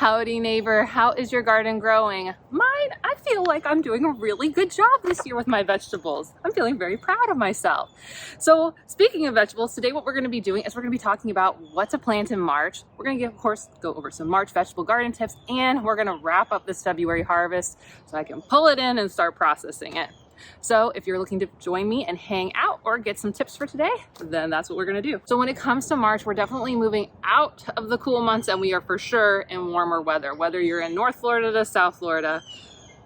Howdy neighbor, how is your garden growing? Mine, I feel like I'm doing a really good job this year with my vegetables. I'm feeling very proud of myself. So speaking of vegetables, today what we're going to be doing is we're going to be talking about what to plant in March. We're going to, of course, go over some March vegetable garden tips, and we're going to wrap up this February harvest so I can pull it in and start processing it. So if you're looking to join me and hang out or get some tips for today, then that's what we're gonna do. So when it comes to March, we're definitely moving out of the cool months, and we are for sure in warmer weather. Whether you're in North Florida to South Florida,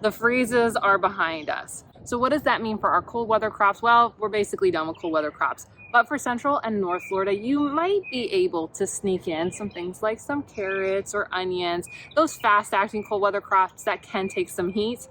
the freezes are behind us. So what does that mean for our cold weather crops? Well, we're basically done with cold weather crops. But for Central and North Florida, you might be able to sneak in some things like some carrots or onions, those fast-acting cold weather crops that can take some heat.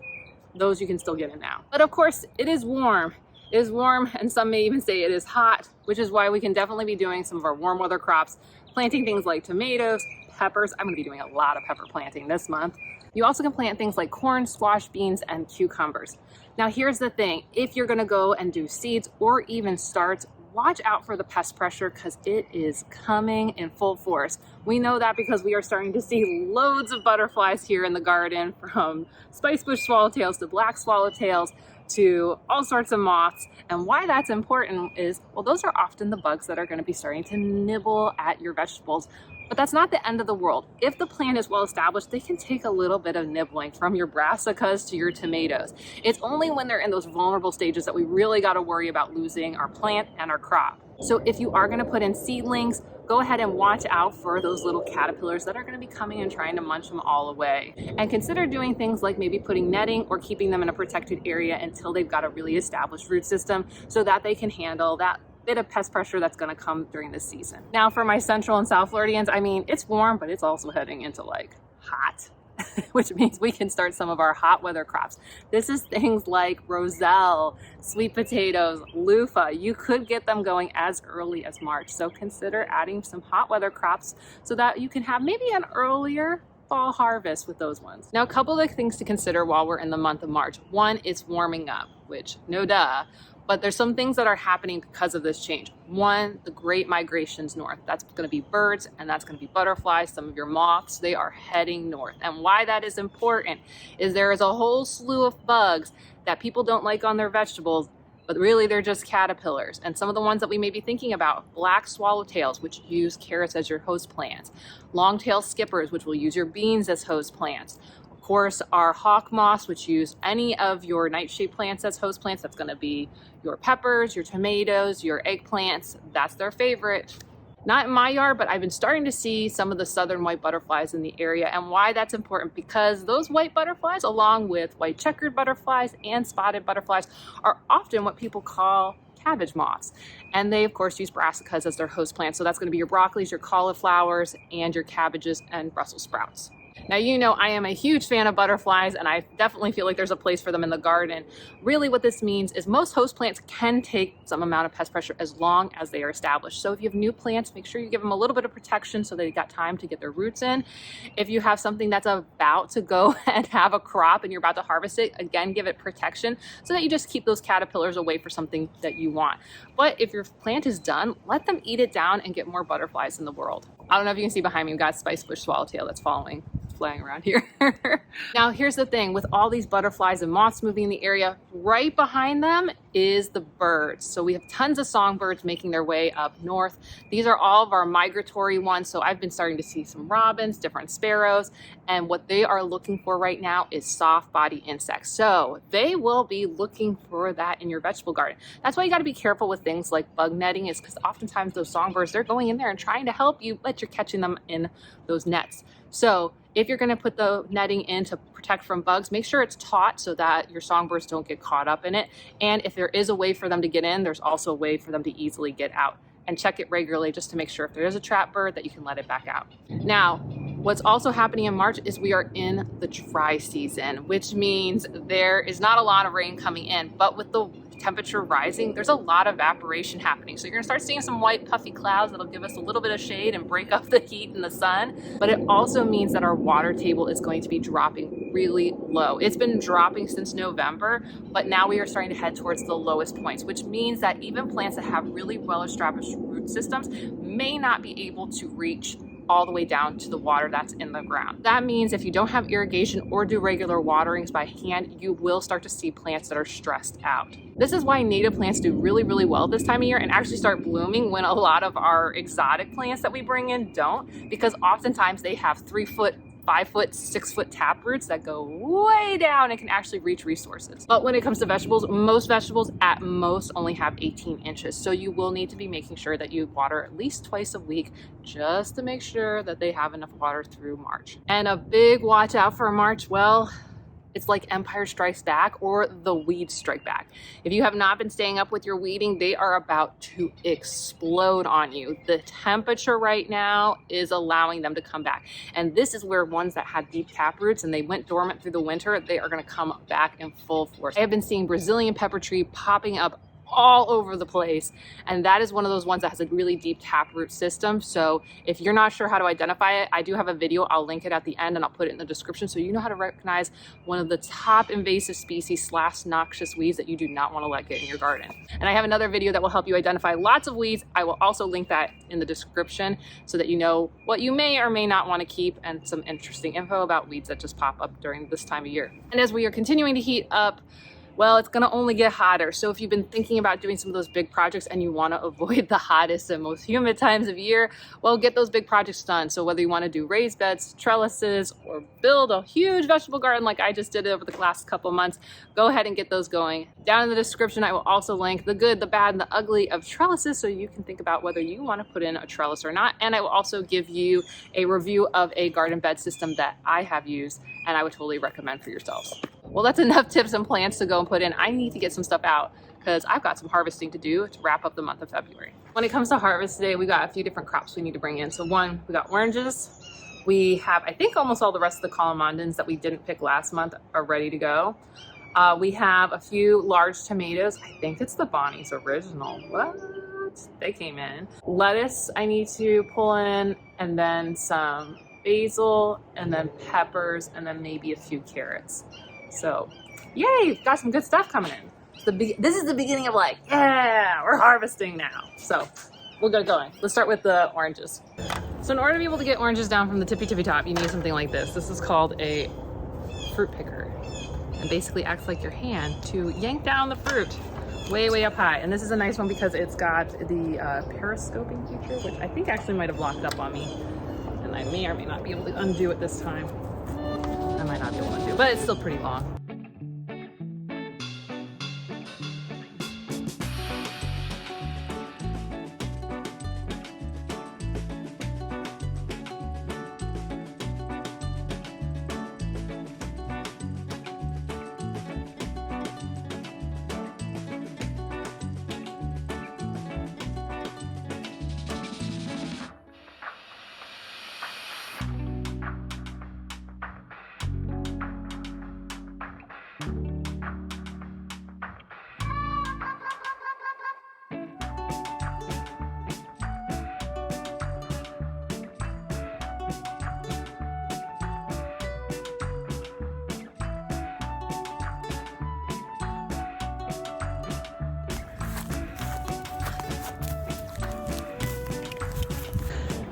Those you can still get in now. But of course, it is warm. It is warm, and some may even say it is hot, which is why we can definitely be doing some of our warm weather crops, planting things like tomatoes, peppers. I'm gonna be doing a lot of pepper planting this month. You also can plant things like corn, squash, beans, and cucumbers. Now here's the thing, if you're gonna go and do seeds or even starts, watch out for the pest pressure because it is coming in full force. We know that because we are starting to see loads of butterflies here in the garden, from spicebush swallowtails to black swallowtails to all sorts of moths. And why that's important is, well, those are often the bugs that are going to be starting to nibble at your vegetables. But that's not the end of the world. If the plant is well established, they can take a little bit of nibbling, from your brassicas to your tomatoes. It's only when they're in those vulnerable stages that we really got to worry about losing our plant and our crop. So if you are going to put in seedlings, go ahead and watch out for those little caterpillars that are going to be coming and trying to munch them all away. And consider doing things like maybe putting netting or keeping them in a protected area until they've got a really established root system so that they can handle that bit of pest pressure that's going to come during this season. Now for my Central and South Floridians, I mean, it's warm, but it's also heading into like hot, which means we can start some of our hot weather crops. This is things like roselle, sweet potatoes, loofah. You could get them going as early as March. So consider adding some hot weather crops so that you can have maybe an earlier fall harvest with those ones. Now, a couple of things to consider while we're in the month of March. One, it's warming up, which no duh. But there's some things that are happening because of this change. One, the great migrations north. That's gonna be birds and that's gonna be butterflies. Some of your moths, they are heading north. And why that is important is there is a whole slew of bugs that people don't like on their vegetables, but really they're just caterpillars. And some of the ones that we may be thinking about, black swallowtails, which use carrots as your host plants, long-tailed skippers, which will use your beans as host plants. Of course, our hawk moths, which use any of your nightshade plants as host plants. That's going to be your peppers, your tomatoes, your eggplants. That's their favorite. Not in my yard, but I've been starting to see some of the southern white butterflies in the area. And why that's important, because those white butterflies, along with white checkered butterflies and spotted butterflies, are often what people call cabbage moths. And they, of course, use brassicas as their host plants. So that's going to be your broccolis, your cauliflowers, and your cabbages and Brussels sprouts. Now, you know, I am a huge fan of butterflies, and I definitely feel like there's a place for them in the garden. Really what this means is most host plants can take some amount of pest pressure as long as they are established. So if you have new plants, make sure you give them a little bit of protection so they've got time to get their roots in. If you have something that's about to go and have a crop and you're about to harvest it, again, give it protection so that you just keep those caterpillars away for something that you want. But if your plant is done, let them eat it down and get more butterflies in the world. I don't know if you can see behind me, we've got spicebush swallowtail that's flying around here. Now, here's the thing, with all these butterflies and moths moving in the area, right behind them is the birds. So we have tons of songbirds making their way up north. These are all of our migratory ones. So I've been starting to see some robins, different sparrows, and what they are looking for right now is soft body insects. So they will be looking for that in your vegetable garden. That's why you got to be careful with things like bug netting, is because oftentimes those songbirds, they're going in there and trying to help you, but you're catching them in those nets. So if you're going to put the netting in to protect from bugs, make sure it's taut so that your songbirds don't get caught up in it. And if there is a way for them to get in, there's also a way for them to easily get out. And check it regularly just to make sure if there is a trap bird that you can let it back out. Now, what's also happening in March is we are in the dry season, which means there is not a lot of rain coming in, but with the temperature rising, there's a lot of evaporation happening. So you're gonna start seeing some white puffy clouds that'll give us a little bit of shade and break up the heat in the sun. But it also means that our water table is going to be dropping really low. It's been dropping since November, but now we are starting to head towards the lowest points, which means that even plants that have really well-established root systems may not be able to reach all the way down to the water that's in the ground. That means if you don't have irrigation or do regular waterings by hand, you will start to see plants that are stressed out. This is why native plants do really, really well this time of year and actually start blooming when a lot of our exotic plants that we bring in don't, because oftentimes they have 3-foot, 5-foot, 6-foot tap roots that go way down and can actually reach resources. But when it comes to vegetables, most vegetables at most only have 18 inches. So you will need to be making sure that you water at least twice a week just to make sure that they have enough water through March. And a big watch out for March, well, it's like Empire Strikes Back or the weeds strike back. If you have not been staying up with your weeding, they are about to explode on you. The temperature right now is allowing them to come back. And this is where ones that had deep tap roots and they went dormant through the winter, they are gonna come back in full force. I have been seeing Brazilian pepper tree popping up all over the place, and that is one of those ones that has a really deep taproot system. So if you're not sure how to identify it, I do have a video. I'll link it at the end and I'll put it in the description so you know how to recognize one of the top invasive species / noxious weeds that you do not want to let get in your garden. And I have another video that will help you identify lots of weeds. I will also link that in the description so that you know what you may or may not want to keep and some interesting info about weeds that just pop up during this time of year. And as we are continuing to heat up, well, it's gonna only get hotter. So if you've been thinking about doing some of those big projects and you wanna avoid the hottest and most humid times of year, well, get those big projects done. So whether you wanna do raised beds, trellises, or build a huge vegetable garden like I just did over the last couple months, go ahead and get those going. Down in the description, I will also link the good, the bad, and the ugly of trellises so you can think about whether you wanna put in a trellis or not. And I will also give you a review of a garden bed system that I have used and I would totally recommend for yourselves. Well, that's enough tips and plants to go and put in. I need to get some stuff out because I've got some harvesting to do to wrap up the month of February. When it comes to harvest today, we got a few different crops we need to bring in. So one, we got oranges. We have, I think almost all the rest of the colamondins that we didn't pick last month are ready to go. We have a few large tomatoes. I think it's the Bonnie's original. What? They came in. Lettuce I need to pull in, and then some basil, and then peppers, and then maybe a few carrots. So, yay, got some good stuff coming in. This is the beginning of like, yeah, we're harvesting now. So, we'll get going. Let's start with the oranges. So in order to be able to get oranges down from the tippy top, you need something like this. This is called a fruit picker. And basically acts like your hand to yank down the fruit way, way up high. And this is a nice one because it's got the periscoping feature, which I think actually might have locked up on me. And I may or may not be able to undo it this time. I might not be able to undo it, but it's still pretty long.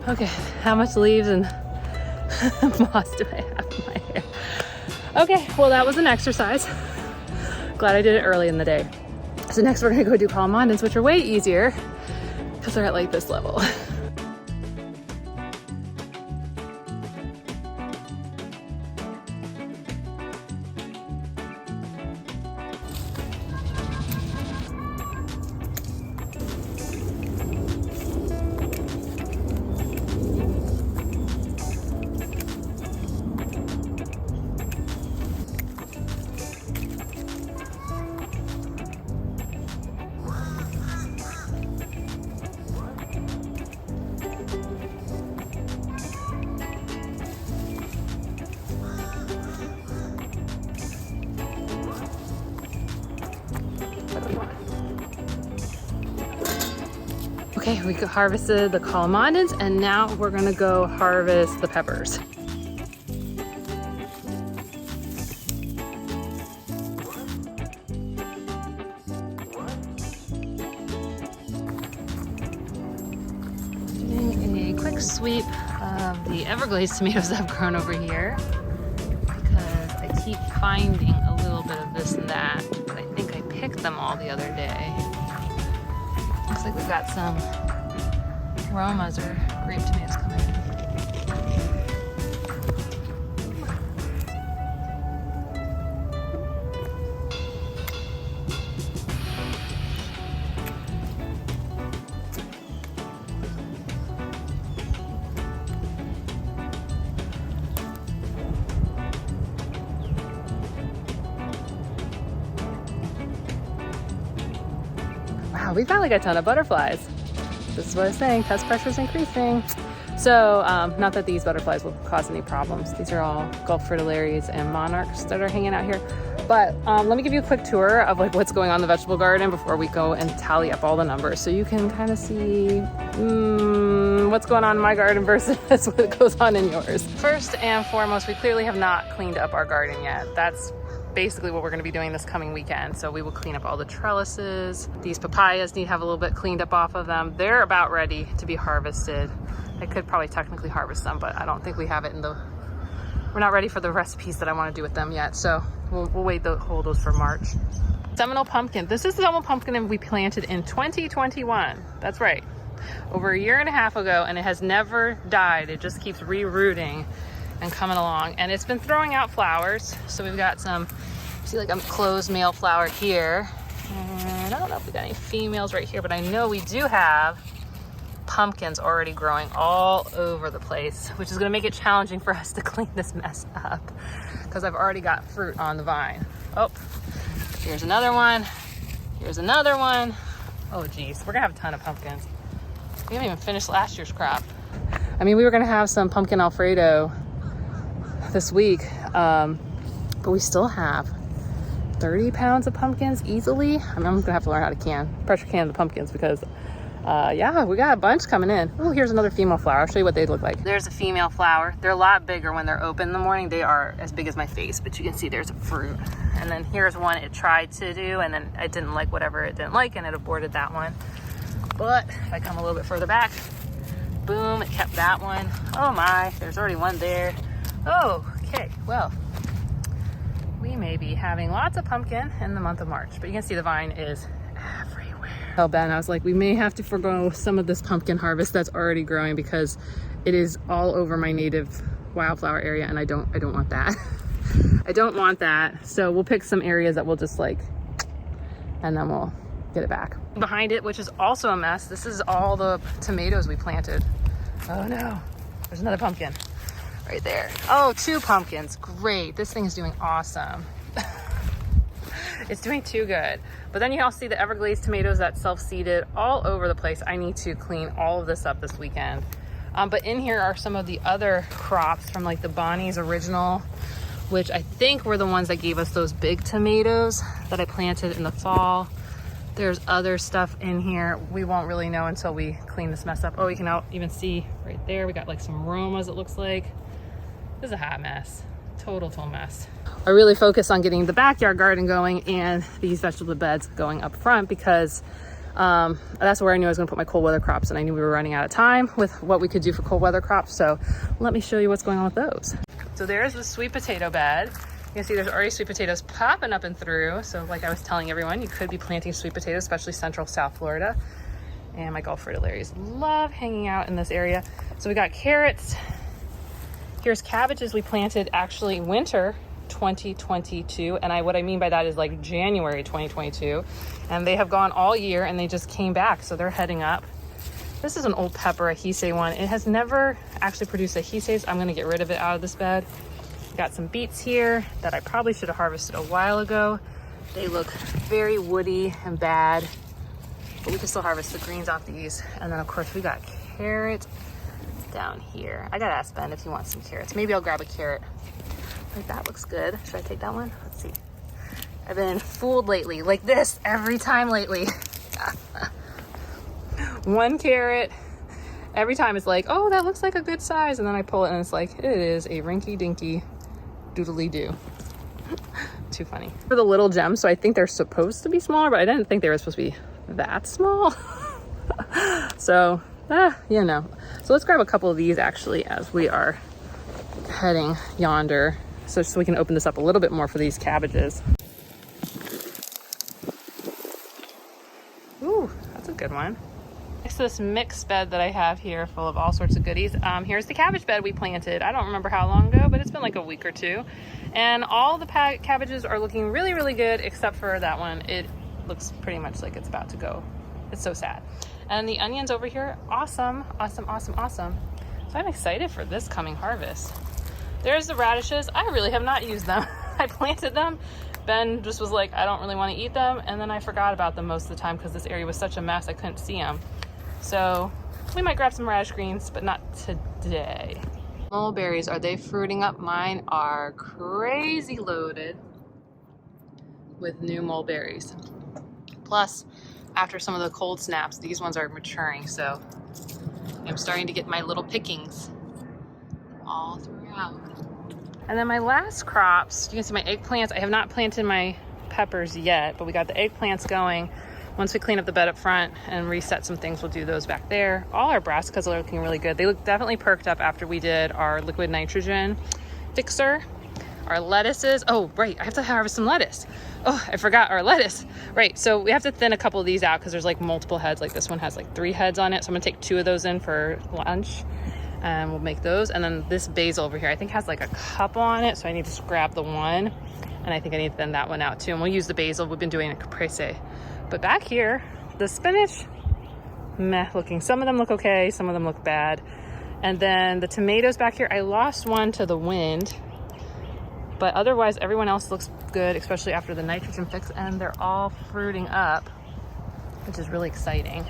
Okay, how much leaves and moss do I have in my hair? Okay, well that was an exercise. Glad I did it early in the day. So next we're gonna go do colamondins, which are way easier because they're at like this level. Okay, we harvested the colamondins and now we're gonna go harvest the peppers. Doing a quick sweep of the Everglades tomatoes that have grown over here, because I keep finding a little bit of this and that, but I think I picked them all the other day. Looks like we've got some Romas or grape tomatoes coming in. Wow, we've got like a ton of butterflies. This is what I was saying, pest pressure is increasing. So, not that these butterflies will cause any problems. These are all Gulf fritillarias and monarchs that are hanging out here. But let me give you a quick tour of like what's going on in the vegetable garden before we go and tally up all the numbers, so you can kind of see what's going on in my garden versus what goes on in yours. First and foremost, we clearly have not cleaned up our garden yet. That's basically what we're going to be doing this coming weekend. So we will clean up all the trellises. These papayas need to have a little bit cleaned up off of them. They're about ready to be harvested. I could probably technically harvest them, but I don't think we have it in the, we're not ready for the recipes that I want to do with them yet. So we'll wait to hold those for March. Seminole pumpkin. This is the Seminole pumpkin we planted in 2021. That's right. Over a year and a half ago, and it has never died. It just keeps re-rooting and coming along, and it's been throwing out flowers. So we've got some, see like a closed male flower here, and I don't know if we got any females right here, but I know we do have pumpkins already growing all over the place, which is going to make it challenging for us to clean this mess up, because I've already got fruit on the vine. Oh, here's another one, here's another one. Oh geez, we're gonna have a ton of pumpkins. We haven't even finished last year's crop. I mean, we were gonna have some pumpkin Alfredo this week, but we still have 30 pounds of pumpkins easily. I mean, I'm gonna have to learn how to pressure can the pumpkins, because yeah, we got a bunch coming in. Oh, here's another female flower. I'll show you what they look like. There's a female flower. They're a lot bigger when they're open in the morning. They are as big as my face, but you can see there's a fruit. And then here's one it tried to do, and then I didn't like whatever it didn't like, and it aborted that one. But if I come a little bit further back, boom, it kept that one. Oh my, there's already one there. Oh, okay, well, we may be having lots of pumpkin in the month of March, but you can see the vine is everywhere. Tell Ben, I was like, we may have to forgo some of this pumpkin harvest that's already growing, because it is all over my native wildflower area, and I don't want that. I don't want that. So we'll pick some areas that we'll just like, and then we'll get it back. Behind it, which is also a mess, this is all the tomatoes we planted. Oh no, there's another pumpkin right there. Oh, 2 pumpkins, great. This thing is doing awesome. It's doing too good. But then you all see the Everglades tomatoes that self-seeded all over the place. I need to clean all of this up this weekend. But in here are some of the other crops from like the Bonnie's original, which I think were the ones that gave us those big tomatoes that I planted in the fall. There's other stuff in here. We won't really know until we clean this mess up. Oh, you can even see right there, we got like some Romas, it looks like. This is a hot mess, total mess. I really focused on getting the backyard garden going and these vegetable beds going up front, because that's where I knew I was gonna put my cold weather crops, and I knew we were running out of time with what we could do for cold weather crops. So let me show you what's going on with those. So there's the sweet potato bed. You can see there's already sweet potatoes popping up and through. So like I was telling everyone, you could be planting sweet potatoes, especially Central South Florida. And my Gulf fritillarias love hanging out in this area. So we got carrots. Here's cabbages we planted actually winter 2022. And what I mean by that is like January 2022. And they have gone all year, and they just came back. So they're heading up. This is an old pepper, a Hisei one. It has never actually produced a Hisei, so I'm gonna get rid of it out of this bed. Got some beets here that I probably should have harvested a while ago. They look very woody and bad, but we can still harvest the greens off these. And then of course we got carrots down here. I gotta ask Ben if he wants some carrots. Maybe I'll grab a carrot. Like that looks good. Should I take that one? Let's see. I've been fooled lately, like this every time lately. One carrot every time. It's like, oh, that looks like a good size, and then I pull it and it's like, it is a rinky dinky doodly doo. Too funny. For the little gems, so I think they're supposed to be smaller, but I didn't think they were supposed to be that small. So you know. So let's grab a couple of these actually as we are heading yonder, so we can open this up a little bit more for these cabbages. Ooh, that's a good one. Next to this mixed bed that I have here full of all sorts of goodies, here's the cabbage bed we planted. I don't remember how long ago, but it's been like a week or two. And all the cabbages are looking really, really good, except for that one. It looks pretty much like it's about to go. It's so sad. And the onions over here, awesome, awesome, awesome, awesome. So I'm excited for this coming harvest. There's the radishes. I really have not used them. I planted them. Ben just was like, I don't really want to eat them. And then I forgot about them most of the time because this area was such a mess, I couldn't see them. So we might grab some radish greens, but not today. Mulberries, are they fruiting up? Mine are crazy loaded with new mulberries. Plus, after some of the cold snaps, these ones are maturing, so I'm starting to get my little pickings all throughout. And then my last crops, you can see my eggplants. I have not planted my peppers yet, but we got the eggplants going. Once we clean up the bed up front and reset some things, we'll do those back there. All our brassicas are looking really good. They look definitely perked up after we did our liquid nitrogen fixer. Our lettuces, oh, right, I have to harvest some lettuce. Oh, I forgot our lettuce. Right, so we have to thin a couple of these out because there's like multiple heads. Like this one has like 3 heads on it. So I'm gonna take 2 of those in for lunch and we'll make those. And then this basil over here, I think has like a couple on it. So I need to scrap the one. And I think I need to thin that one out too. And we'll use the basil. We've been doing a caprese. But back here, the spinach, meh looking. Some of them look okay, some of them look bad. And then the tomatoes back here, I lost one to the wind, but otherwise everyone else looks good, especially after the nitrogen fix, and they're all fruiting up, which is really exciting.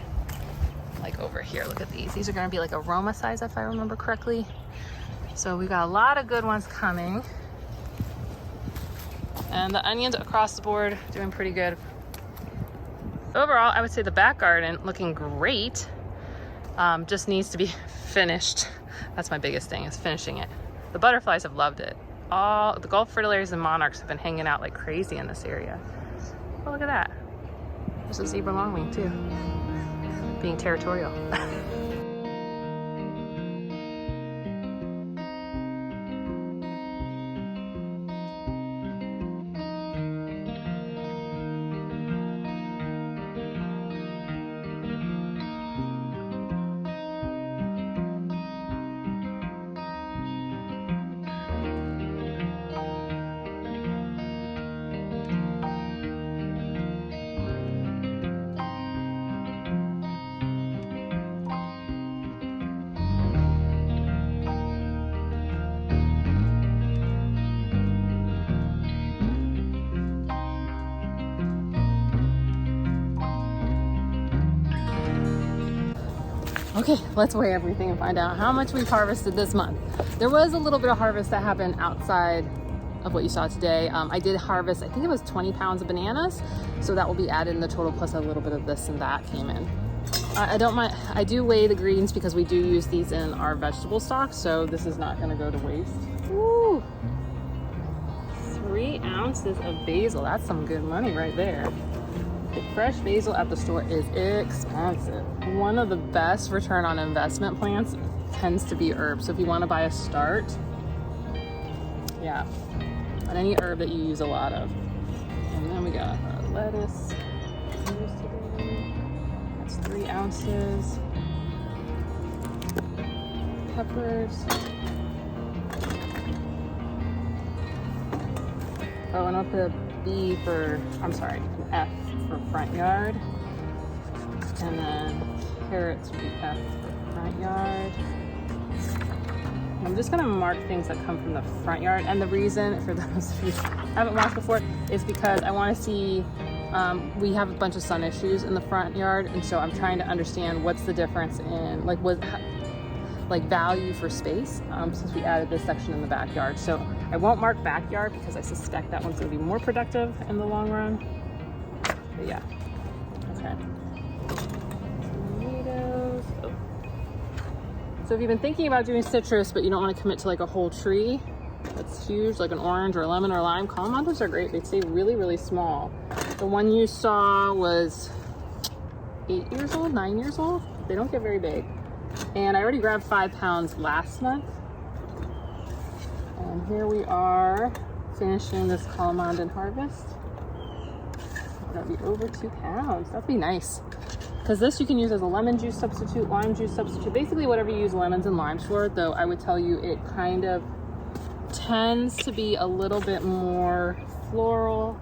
Like over here, look at these. These are gonna be like aroma size if I remember correctly. So we've got a lot of good ones coming. And the onions across the board doing pretty good. Overall, I would say the back garden looking great. Just needs to be finished. That's my biggest thing, is finishing it. The butterflies have loved it. All the Gulf fritillaries and monarchs have been hanging out like crazy in this area. Oh, look at that. There's a zebra longwing too, being territorial. Okay, let's weigh everything and find out how much we've harvested this month. There was a little bit of harvest that happened outside of what you saw today. I did harvest, I think it was 20 pounds of bananas, so that will be added in the total, plus a little bit of this and that came in. I don't mind, I do weigh the greens because we do use these in our vegetable stock, so this is not gonna go to waste. Woo! 3 ounces of basil, that's some good money right there. Fresh basil at the store is expensive. One of the best return on investment plants tends to be herbs. So if you want to buy a start, yeah, on any herb that you use a lot of. And then we got our lettuce. That's 3 ounces. Peppers. Oh, and I'll put a B for, I'm sorry, an F for front yard. And then carrots would be F for front yard. I'm just gonna mark things that come from the front yard. And the reason, for those of you who haven't watched before, is because I wanna see, we have a bunch of sun issues in the front yard. And so I'm trying to understand what's the difference in, like value for space, since we added this section in the backyard. So I won't mark backyard because I suspect that one's gonna be more productive in the long run. But yeah, okay. Tomatoes. Oh. So if you've been thinking about doing citrus, but you don't want to commit to like a whole tree that's huge, like an orange or a lemon or lime, Calamandos are great. They stay really, really small. The one you saw was 8 years old, 9 years old. They don't get very big. And I already grabbed 5 pounds last month. And here we are finishing this Colomandin harvest. We're gonna be over 2 pounds. That'd be nice. Because this you can use as a lemon juice substitute, lime juice substitute, basically whatever you use lemons and limes for, though I would tell you it kind of tends to be a little bit more floral,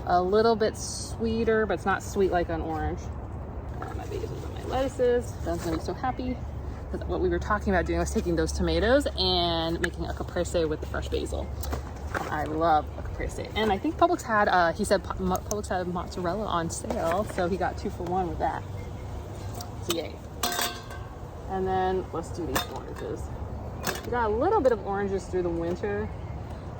a little bit sweeter, but it's not sweet like an orange. And my basil and my lettuces. Ben's gonna be so happy. Because what we were talking about doing was taking those tomatoes and making a caprese with the fresh basil. And I love a caprese. And I think Publix had, he said Publix had mozzarella on sale, so he got 2 for 1 with that. So yay. And then let's do these oranges. We got a little bit of oranges through the winter.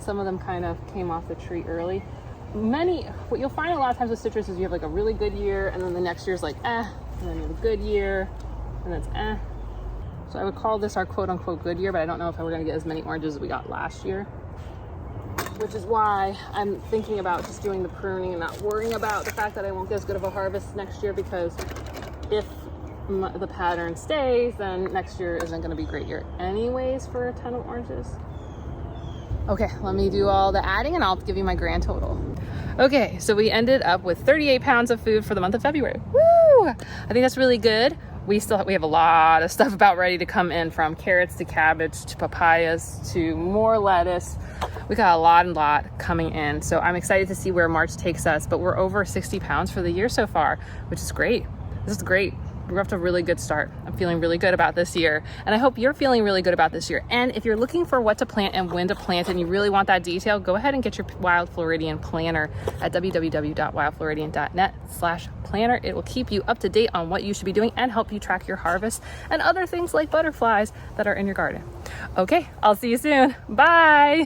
Some of them kind of came off the tree early. What you'll find a lot of times with citrus is you have like a really good year, and then the next year's like and then you have a good year, and that's So I would call this our quote-unquote good year, but I don't know if we're gonna get as many oranges as we got last year, which is why I'm thinking about just doing the pruning and not worrying about the fact that I won't get as good of a harvest next year, because if the pattern stays, then next year isn't gonna be a great year anyways for a ton of oranges. Okay, let me do all the adding and I'll give you my grand total. Okay, so we ended up with 38 pounds of food for the month of February. Woo! I think that's really good. We have a lot of stuff about ready to come in, from carrots to cabbage to papayas to more lettuce. We got a lot coming in. So I'm excited to see where March takes us, but we're over 60 pounds for the year so far, which is great. This is great. We're off to a really good start. I'm feeling really good about this year, and I hope you're feeling really good about this year. And if you're looking for what to plant and when to plant, and you really want that detail, go ahead and get your Wild Floridian planner at www.wildfloridian.net/planner. It will keep you up to date on what you should be doing and help you track your harvest and other things like butterflies that are in your garden. Okay, I'll see you soon. Bye.